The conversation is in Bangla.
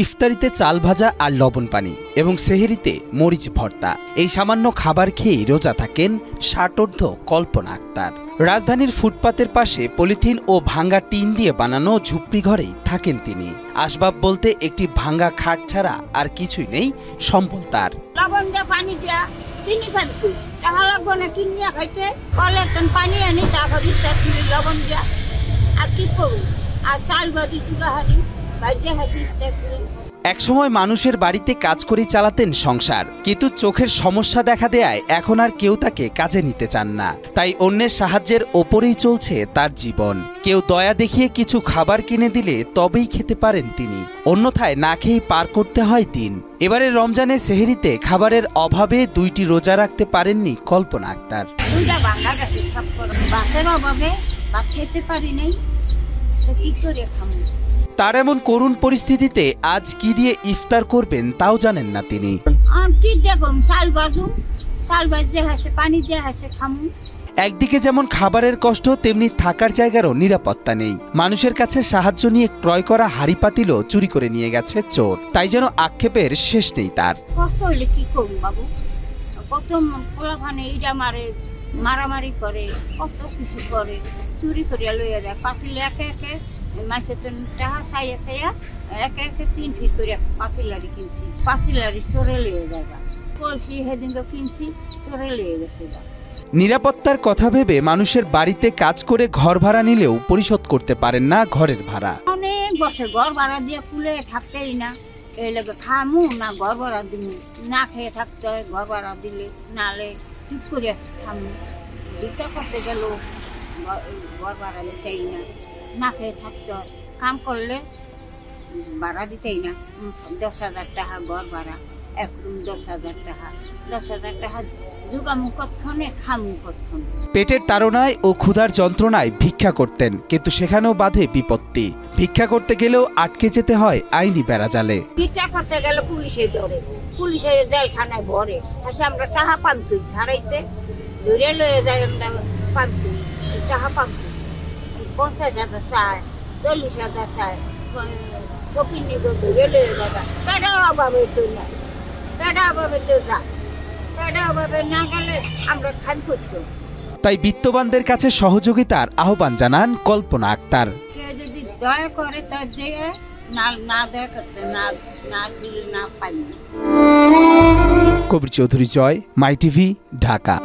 ইফতারিতে চাল ভাজা আর লবণ পানি এবং সেহরিতে মরিচ ভর্তা, এই সামান্য খাবার খেয়েই রোজা থাকেন ৬০ কল্পনা আক্তার। রাজধানীর ফুটপাতের পাশে পলিথিন ও ভাঙ্গা টিন দিয়ে বানানো ঝুপড়ি ঘরেই থাকেন তিনি। আসবাব বলতে একটি ভাঙ্গা খাট ছাড়া আর কিছুই নেই সম্বল তার। লবণ দিয়ে পানি দিয়া চিনি খাইতে টাকা লাগবো না, কিনিয়া খাইতে কলের পানি আনি তারপর বিস্তার কিনে লবণ দিয়া আর কি করবো, আর চাল ভাজি চুলা হারি বাইরে হাসি স্টার করে। একসময় মানুষের বাড়িতে কাজ করেই চালাতেন সংসার, কিন্তু চোখের সমস্যা দেখা দেয়ায় এখন আর কেউ তাকে কাজে নিতে চান না। তাই অন্যের সাহায্যের ওপরেই চলছে তার জীবন। কেউ দয়া দেখিয়ে কিছু খাবার কিনে দিলে তবেই খেতে পারেন তিনি, অন্যথায় না খেয়েই পার করতে হয় দিন। এবারে রমজানে সেহরিতে খাবারের অভাবে ২টি রোজা রাখতে পারেননি কল্পনা আক্তার। তার এমন করুণ পরিস্থিতিতে আজ কি দিয়ে ইফতার করবেন তাও জানেন না তিনি। একদিকে যেমন খাবারের কষ্ট, তেমনি থাকার জায়গারও নিরাপত্তা নেই। মানুষের কাছে সাহায্য নিয়ে ক্রয় করা হাড়ি পাতিলও চুরি করে নিয়ে গেছে চোর। তাই যেন আক্ষেপের শেষ নেই তার। কষ্ট হইলে কি করুন বাবু, প্রথম পোলাখানে ইটা মারে, মারামারি করে, কত কিছু করে, চুরি করিয়া লইয়া যায় পাতিল একে একে। মাসে তো টাকা চাইয়া চাইয়া একে একে ৩ ফিট করে পাতিলারি কিনছি, পাতিলারি চোরে লইয়া যাবা কলসি সেদিন তো কিনছি, চোরে লইয়া গেছে। নিরাপত্তার কথা ভেবে মানুষের বাড়িতে কাজ করে ঘর ভাড়া নিলেও পরিশোধ করতে পারেন না ঘরের ভাড়া। অনেক বছর ঘর ভাড়া দিয়ে কুলে থাকতেই না, এই লাগে খামু না ঘর ভাড়া দিব, না খেয়ে থাকতে হয়। ঘর ভাড়া দিলে নালে ঠিক করে খামু, ভিক্ষা করতে গেল ঘর ভাড়া নিতেই না, না খেয়ে থাকতে হয়। কাম করলে ভাড়া দিতেই না, ১০,০০০ টাকা ঘর ভাড়া, এক রুম ১০,০০০ টাকা, ১০,০০০ টাকা দুগামু কতক্ষণে খামু কতক্ষণে। পেটের তাড়নায় ও ক্ষুধার যন্ত্রণায় ভিক্ষা করতেন, কিন্তু সেখানেও বাধে বিপত্তি। ভিক্ষা করতে গেলেও আটকে যেতে হয় আইনি বেড়াজালে। ভিক্ষা করতে গেলে পুলিশে ধরে, পুলিশে জেলখানায় ভরে, আসে আমরা টাকা পান্তুই ছাড়াইতে ধরে লয়ে যাই, আমরা পান্তুই টাকা পান্তুই ৫০,০০০ চায়, ৪০,০০০ চায়, ফকির নিব ধরে লয়ে যাবা। পেটা অভাবে তো নাই, পেটা অভাবে তো যায়, পেটা অভাবে না গেলে আমরা খান করতো। তাই বিত্তবানদের কাছে সহযোগিতার আহ্বান জানান কল্পনা আক্তার। কেউ যদি দয়া করে তা দিয়ে, না দয়া করতে না দিলে না পাই। কবির চৌধুরী, জয়, মাই টিভি, ঢাকা।